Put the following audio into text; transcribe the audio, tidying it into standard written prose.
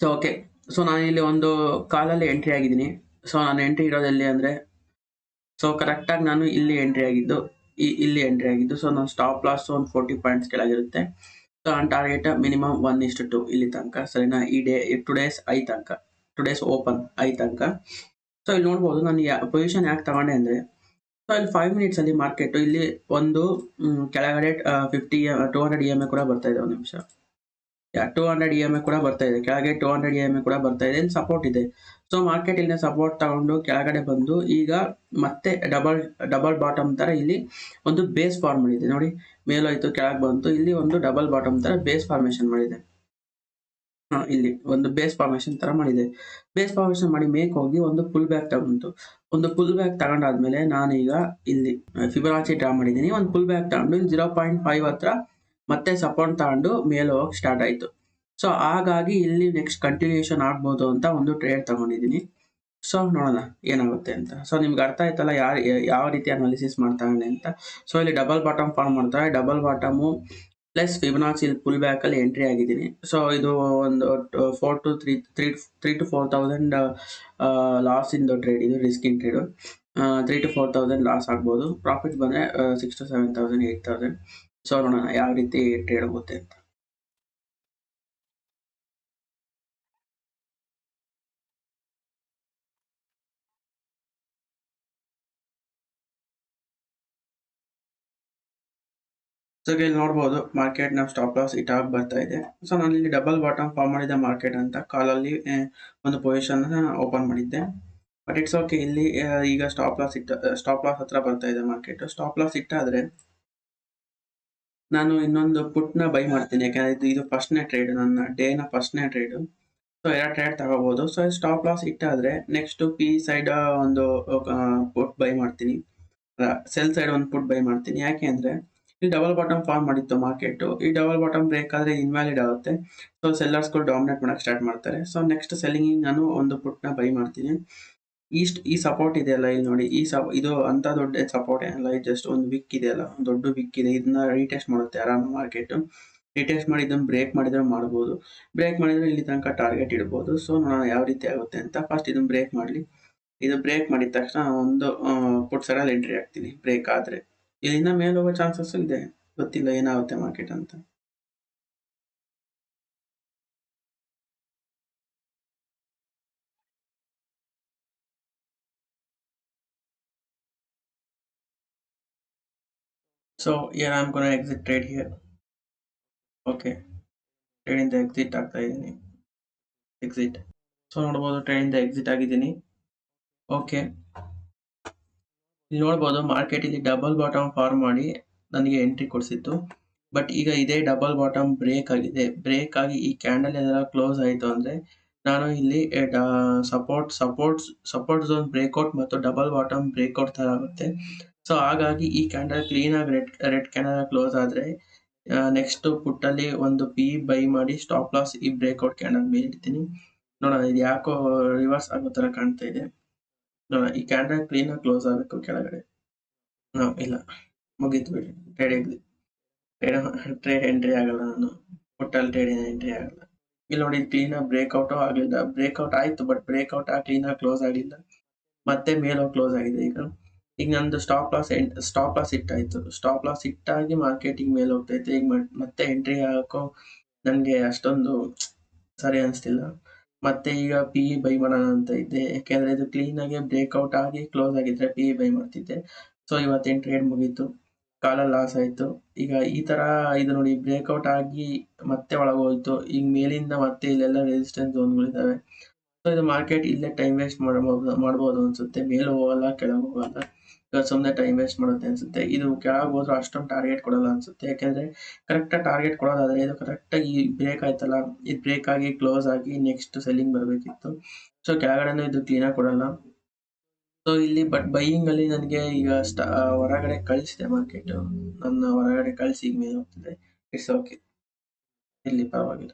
So okay. So ನಾನಿಲ್ಲಿ ಒಂದು ಕಾಲಲ್ಲಿ ಎಂಟ್ರಿ ಆಗಿದ್ದೀನಿ. ಸೊ ನಾನು ಎಂಟ್ರಿ ಇರೋದೆಲ್ಲಿ ಅಂದರೆ, ಸೊ ಕರೆಕ್ಟಾಗಿ ನಾನು ಇಲ್ಲಿ ಎಂಟ್ರಿ ಆಗಿದ್ದು, ಇಲ್ಲಿ ಎಂಟ್ರಿ ಆಗಿದ್ದು. ಸೊ ನಾನು ಸ್ಟಾಪ್ ಲಾಸ್ ಒಂದು 40 ಪಾಯಿಂಟ್ಸ್ ಕೆಳಗಿರುತ್ತೆ. ಸೊ ನನ್ನ ಟಾರ್ಗೆಟ್ ಮಿನಿಮಮ್ 1:2 ಇಲ್ಲಿ ತನಕ, ಸರಿನಾ? ಈ ಟುಡೇಸ್ ಐ ತನಕ, ಟುಡೇಸ್ ಓಪನ್ ಐ ತನಕ. ಸೊ ಇಲ್ಲಿ ನೋಡ್ಬೋದು ನಾನು ಪೊಸಿಷನ್ ಯಾಕೆ ತಗೊಂಡೆ ಅಂದರೆ, ಸೊ ಇಲ್ಲಿ 5 ಮಿನಿಟ್ಸಲ್ಲಿ ಮಾರ್ಕೆಟು ಇಲ್ಲಿ ಒಂದು ಕೆಳಗಡೆ 200 EMA ಕೂಡ ಬರ್ತಾ ಇದೆ. ಒಂದು ನಿಮಿಷ. 200 EMA ಕೂಡ ಬರ್ತಾ ಇದೆ, ಕೆಳಗೆ 200 EMA ಕೂಡ ಬರ್ತಾ ಇದೆ. ಇಲ್ಲಿ ಸಪೋರ್ಟ್ ಇದೆ. ಸೊ ಮಾರ್ಕೆಟ್ ಇಲ್ಲಿ ಸಪೋರ್ಟ್ ತಗೊಂಡು ಕೆಳಗಡೆ ಬಂದು ಈಗ ಮತ್ತೆ ಡಬಲ್ ಬಾಟಮ್ ತರ ಇಲ್ಲಿ ಒಂದು ಬೇಸ್ ಫಾರ್ಮ್ ಮಾಡಿದೆ ನೋಡಿ. ಮೇಲೋಯ್ತು, ಕೆಳಗೆ ಬಂತು, ಇಲ್ಲಿ ಒಂದು ಡಬಲ್ ಬಾಟಮ್ ತರ ಬೇಸ್ ಫಾರ್ಮೇಶನ್ ಮಾಡಿದೆ. ಇಲ್ಲಿ ಒಂದು ಬೇಸ್ ಫಾರ್ಮೇಶನ್ ತರ ಮಾಡಿದೆ. ಬೇಸ್ ಫಾರ್ಮೇಶನ್ ಮಾಡಿ ಮೇಕ್ ಹೋಗಿ ಒಂದು ಪುಲ್ ಬ್ಯಾಕ್ ತಗೊಂಡು, ಒಂದು ಪುಲ್ ಬ್ಯಾಕ್ ತಗೊಂಡಾದ್ಮೇಲೆ ನಾನೀಗ ಇಲ್ಲಿ ಫಿಬೊನಾಚಿ ಡ್ರಾ ಮಾಡಿದ್ದೀನಿ. ಒಂದು ಪುಲ್ ಬ್ಯಾಕ್ ತಗೊಂಡು ಇಲ್ಲಿ 0.5 ಹತ್ರ ಮತ್ತೆ ಸಪೋರ್ಟ್ ತಗೊಂಡು ಮೇಲೆ ಹೋಗಕ್ಕೆ ಸ್ಟಾರ್ಟ್ ಆಯ್ತು. ಸೊ ಹಾಗಾಗಿ ಇಲ್ಲಿ ನೆಕ್ಸ್ಟ್ ಕಂಟಿನ್ಯೂಷನ್ ಆಗ್ಬೋದು ಅಂತ ಒಂದು ಟ್ರೇಡ್ ತಗೊಂಡಿದ್ದೀನಿ. ಸೊ ನೋಡೋಣ ಏನಾಗುತ್ತೆ ಅಂತ. ಸೊ ನಿಮ್ಗೆ ಅರ್ಥ ಆಯ್ತಲ್ಲ ಯಾವ ರೀತಿ ಅನಾಲಿಸಿಸ್ ಮಾಡ್ತಾನೆ ಅಂತ. ಸೊ ಇಲ್ಲಿ ಡಬಲ್ ಬಾಟಮ್ ಫಾರ್ಮ್ ಮಾಡ್ತಾರೆ. Double bottom plus Fibonacci pull back ಅಲ್ಲಿ ಎಂಟ್ರಿ ಆಗಿದ್ದೀನಿ. ಸೊ ಇದು ಒಂದು 3 to 4,000 ಲಾಸ್ ಇಂದು ಟ್ರೇಡ್, ಇದು ರಿಸ್ಕಿಂಗ್ ಟ್ರೇಡ್. 3 to 4,000 ಲಾಸ್ ಆಗ್ಬೋದು. ಪ್ರಾಫಿಟ್ ಬಂದ್ರೆ 6 to 7,000 8,000. ಸೊ ನೋಡೋಣ ಯಾವ ರೀತಿ ಟ್ರೇಡ್ ಆಗುತ್ತೆ ಅಂತ. ಸೊ ಇಲ್ಲಿ ನೋಡ್ಬೋದು ಮಾರ್ಕೆಟ್ ನಾವು ಸ್ಟಾಪ್ ಲಾಸ್ ಹಿಟ್ ಆಗಿ ಬರ್ತಾ ಇದೆ. ಸೊ ನಾನು ಇಲ್ಲಿ ಡಬಲ್ ಬಾಟಮ್ ಫಾರ್ಮ್ ಮಾಡಿದ ಮಾರ್ಕೆಟ್ ಅಂತ ಕಾಲಲ್ಲಿ ಒಂದು ಪೊಸಿಷನ್ ಓಪನ್ ಮಾಡಿದ್ದೆ. But it's okay. ಇಲ್ಲಿ ಈಗ ಸ್ಟಾಪ್ ಲಾಸ್ ಹತ್ರ ಬರ್ತಾ ಇದೆ ಮಾರ್ಕೆಟ್. ಸ್ಟಾಪ್ ಲಾಸ್ ಇಟ್ಟಾದ್ರೆ ನಾನು ಇನ್ನೊಂದು ಪುಟ್ ನ ಬೈ ಮಾಡ್ತೀನಿ, ಯಾಕಂದ್ರೆ ಇದು ಫಸ್ಟ್ನೇ ಟ್ರೇಡ್, ನನ್ನ ಡೇನ ಫಸ್ಟ್ನೇ ಟ್ರೇಡ್. ಸೊ 2 ಟ್ರೇಡ್ ತಗೋಬಹುದು. ಸೊ ಸ್ಟಾಪ್ ಲಾಸ್ ಇಟ್ಟಾದ್ರೆ ನೆಕ್ಸ್ಟ್ ಪಿ ಸೈಡ್ ಒಂದು ಪುಟ್ ಬೈ ಮಾಡ್ತೀನಿ, ಸೆಲ್ ಸೈಡ್ ಒಂದು ಪುಟ್ ಬೈ ಮಾಡ್ತೀನಿ. ಯಾಕೆ ಅಂದ್ರೆ ಇಲ್ಲಿ ಡಬಲ್ ಬಾಟಮ್ ಫಾರ್ಮ್ ಮಾಡಿತ್ತು ಮಾರ್ಕೆಟ್. ಈ ಡಬಲ್ ಬಾಟಮ್ ಬ್ರೇಕ್ ಆದ್ರೆ ಇನ್ವ್ಯಾಲಿಡ್ ಆಗುತ್ತೆ. ಸೊ ಸೆಲ್ಲರ್ಸ್ಗಳು ಡಾಮಿನೇಟ್ ಮಾಡಕ್ ಸ್ಟಾರ್ಟ್ ಮಾಡ್ತಾರೆ. ಸೊ ನೆಕ್ಸ್ಟ್ ಸೆಲ್ಲಿಂಗ್ ನಾನು ಒಂದು ಪುಟ್ ನ ಬೈ ಮಾಡ್ತೀನಿ. ಈ ಸಪೋರ್ಟ್ ಇದೆಯಲ್ಲ ಇಲ್ಲಿ ನೋಡಿ, ಇದು ಅಂತ ದೊಡ್ಡ ಸಪೋರ್ಟ್ ಏನಲ್ಲ, ಇದು ಜಸ್ಟ್ ಒಂದು ವಿಕ್ ಇದೆಯಲ್ಲ, ಒಂದು ದೊಡ್ಡ ವಿಕ್ ಇದೆ. ಇದನ್ನ ರೀಟೆಸ್ಟ್ ಮಾಡುತ್ತೆ ಆರಾಮ ಮಾರ್ಕೆಟ್. ರೀಟೆಸ್ಟ್ ಮಾಡಿ ಇದನ್ನ ಬ್ರೇಕ್ ಮಾಡಿದ್ರೆ ಮಾಡ್ಬೋದು. ಬ್ರೇಕ್ ಮಾಡಿದ್ರೆ ಇಲ್ಲಿ ತನಕ ಟಾರ್ಗೆಟ್ ಇಡ್ಬೋದು. ಸೊ ನೋಡೋಣ ಯಾವ ರೀತಿ ಆಗುತ್ತೆ ಅಂತ. ಫಸ್ಟ್ ಇದನ್ನ ಬ್ರೇಕ್ ಮಾಡಲಿ. ಇದು ಬ್ರೇಕ್ ಮಾಡಿದ ತಕ್ಷಣ ಒಂದು ಪುಟ್ ಸೈಡಲ್ಲಿ ಎಂಟ್ರಿ ಆಗ್ತೀನಿ ಬ್ರೇಕ್ ಆದ್ರೆ. ಇಲ್ಲಿಂದ ಮೇಲೆ ಹೋಗೋ ಚಾನ್ಸಸ್ ಇದೆ, ಗೊತ್ತಿಲ್ಲ ಏನಾಗುತ್ತೆ ಮಾರ್ಕೆಟ್ ಅಂತ. So here I'm gonna exit trade here. Okay, trade ಇಂದ ಎಕ್ಸಿಟ್ ಆಗ್ತಾ ಇದ್ದೀನಿ. ಎಕ್ಸಿಟ್. ಸೊ ನೋಡ್ಬೋದು ಟ್ರೇಡ್ ಇಂದ ಎಕ್ಸಿಟ್ ಆಗಿದ್ದೀನಿ. ಓಕೆ, ಇಲ್ಲಿ ನೋಡ್ಬೋದು ಮಾರ್ಕೆಟ್ ಇಲ್ಲಿ ಡಬಲ್ ಬಾಟಮ್ ಫಾರ್ಮ್ ಮಾಡಿ ನನಗೆ ಎಂಟ್ರಿ ಕೊಡಿಸಿತ್ತು. ಬಟ್ ಈಗ ಇದೇ ಡಬಲ್ ಬಾಟಮ್ ಬ್ರೇಕ್ ಆಗಿದೆ. ಬ್ರೇಕ್ ಆಗಿ ಈ ಕ್ಯಾಂಡಲ್ ಏನಾರ ಕ್ಲೋಸ್ ಆಯಿತು ಅಂದರೆ ನಾನು ಇಲ್ಲಿ ಸಪೋರ್ಟ್ ಝೋನ್ ಬ್ರೇಕ್ಔಟ್ ಮತ್ತು ಡಬಲ್ ಬಾಟಮ್ ಬ್ರೇಕ್ಔಟ್ ಥರ ಆಗುತ್ತೆ. ಸೊ ಹಾಗಾಗಿ ಈ ಕ್ಯಾಂಡಲ್ ಕ್ಲೀನಾಗಿ ರೆಡ್ ಕ್ಯಾಂಡಲ್ ಕ್ಲೋಸ್ ಆದರೆ ನೆಕ್ಸ್ಟ್ ಪುಟ್ಟಲ್ಲಿ ಒಂದು ಪಿ ಬೈ ಮಾಡಿ ಸ್ಟಾಪ್ ಲಾಸ್ ಈ ಬ್ರೇಕ್ಔಟ್ ಕ್ಯಾಂಡಲ್ ಮೇಲೆ ಇಡ್ತೀನಿ. ನೋಡೋಣ ಇದು ಯಾಕೋ ರಿವರ್ಸ್ ಆಗೋ ಥರ ಕಾಣ್ತಾ ಇದೆ. ನೋಡೋಣ, ಈ ಕ್ಯಾಂಡಲ್ ಕ್ಲೀನಾಗಿ ಕ್ಲೋಸ್ ಆಗಬೇಕು ಕೆಳಗಡೆ. ಇಲ್ಲ, ಮುಗೀತು ಬಿಡಿ. ಟ್ರೇಡ್ ಎಂಟ್ರಿ ಆಗಲ್ಲ, ನಾನು ಪುಟ್ಟಲ್ಲಿ ಟ್ರೇಡ್ ಎಂಟ್ರಿ ಆಗಲ್ಲ. ಇಲ್ಲಿ ನೋಡಿ ಕ್ಲೀನಾಗಿ ಬ್ರೇಕ್ಔಟು ಆಗಲಿಲ್ಲ. ಬ್ರೇಕ್ಔಟ್ ಆಯಿತು, ಬಟ್ ಬ್ರೇಕ್ಔಟ್ ಕ್ಲೀನಾಗಿ ಕ್ಲೋಸ್ ಆಗಲಿಲ್ಲ. ಮತ್ತೆ ಮೇಲೆ ಕ್ಲೋಸ್ ಆಗಿದೆ. ಈಗ ನಂದು ಸ್ಟಾಪ್ ಲಾಸ್ ಇಟ್ಟಾಯಿತು. ಸ್ಟಾಪ್ ಲಾಸ್ ಇಟ್ಟಾಗಿ ಮಾರ್ಕೆಟಿಂಗ್ ಮೇಲೆ ಹೋಗ್ತೈತೆ. ಈಗ ಮತ್ತೆ ಎಂಟ್ರಿ ಹಾಕೋ ನನಗೆ ಅಷ್ಟೊಂದು ಸರಿ ಅನಿಸ್ತಿಲ್ಲ. ಮತ್ತೆ ಈಗ ಪಿ ಬೈ ಮಾಡೋಣ ಅಂತ ಇದ್ದೆ, ಯಾಕೆಂದರೆ ಇದು ಕ್ಲೀನಾಗಿ ಬ್ರೇಕ್ಔಟ್ ಆಗಿ ಕ್ಲೋಸ್ ಆಗಿದ್ರೆ ಪಿ ಬೈ ಮಾಡ್ತಿದ್ದೆ. ಸೊ ಇವತ್ತೇನು ಟ್ರೇಡ್ ಮುಗೀತು, ಕಾಲಲ್ಲಿ ಲಾಸ್ ಆಯಿತು. ಈಗ ಈ ಥರ ಇದು ನೋಡಿ ಬ್ರೇಕ್ಔಟ್ ಆಗಿ ಮತ್ತೆ ಒಳಗೆ ಹೋಯ್ತು. ಈಗ ಮೇಲಿಂದ ಮತ್ತೆ ಇಲ್ಲೆಲ್ಲ ರೆಸಿಸ್ಟೆನ್ಸ್ ಝೋನ್ಗಳಿದ್ದಾವೆ. ಸೊ ಇದು ಮಾರ್ಕೆಟ್ ಇಲ್ಲೇ ಟೈಮ್ ವೇಸ್ಟ್ ಮಾಡ್ಬೋದು ಅನ್ಸುತ್ತೆ. ಮೇಲೆ ಹೋಗಲ್ಲ, ಕೆಳಗೆ ಹೋಗಲ್ಲ. ಇವಾಗ ಸುಮ್ಮನೆ ಟೈಮ್ ವೇಸ್ಟ್ ಮಾಡುತ್ತೆ ಅನ್ಸುತ್ತೆ. ಇದು ಕೆಳಗೆ ಹೋದ್ರೂ ಅಷ್ಟೊಂದು ಟಾರ್ಗೆಟ್ ಕೊಡಲ್ಲ ಅನ್ಸುತ್ತೆ, ಯಾಕೆಂದರೆ ಕರೆಕ್ಟಾಗಿ ಟಾರ್ಗೆಟ್ ಕೊಡೋದಾದರೆ ಇದು ಕರೆಕ್ಟಾಗಿ ಬ್ರೇಕ್ ಆಯ್ತಲ್ಲ, ಇದು ಬ್ರೇಕ್ ಆಗಿ ಕ್ಲೋಸ್ ಆಗಿ ನೆಕ್ಸ್ಟ್ ಸೆಲ್ಲಿಂಗ್ ಬರಬೇಕಿತ್ತು. ಸೊ ಕೆಳಗಡೆನೂ ಇದು ಕ್ಲೀನಾಗಿ ಕೊಡಲ್ಲ. ಸೊ ಇಲ್ಲಿ ಬಟ್ ಬೈಯಿಂಗ್ ಅಲ್ಲಿ ನನಗೆ ಈಗ ಹೊರಗಡೆ ಕಳಿಸಿದೆ ಮಾರ್ಕೆಟ್, ನನ್ನ ಹೊರಗಡೆ ಕಳಿಸಿ ಈಗ ಮೇಲೆ ಹೋಗ್ತಿದೆ. ಇಟ್ಸ್ ಓಕೆ, ಇಲ್ಲಿ ಪರವಾಗಿಲ್ಲ.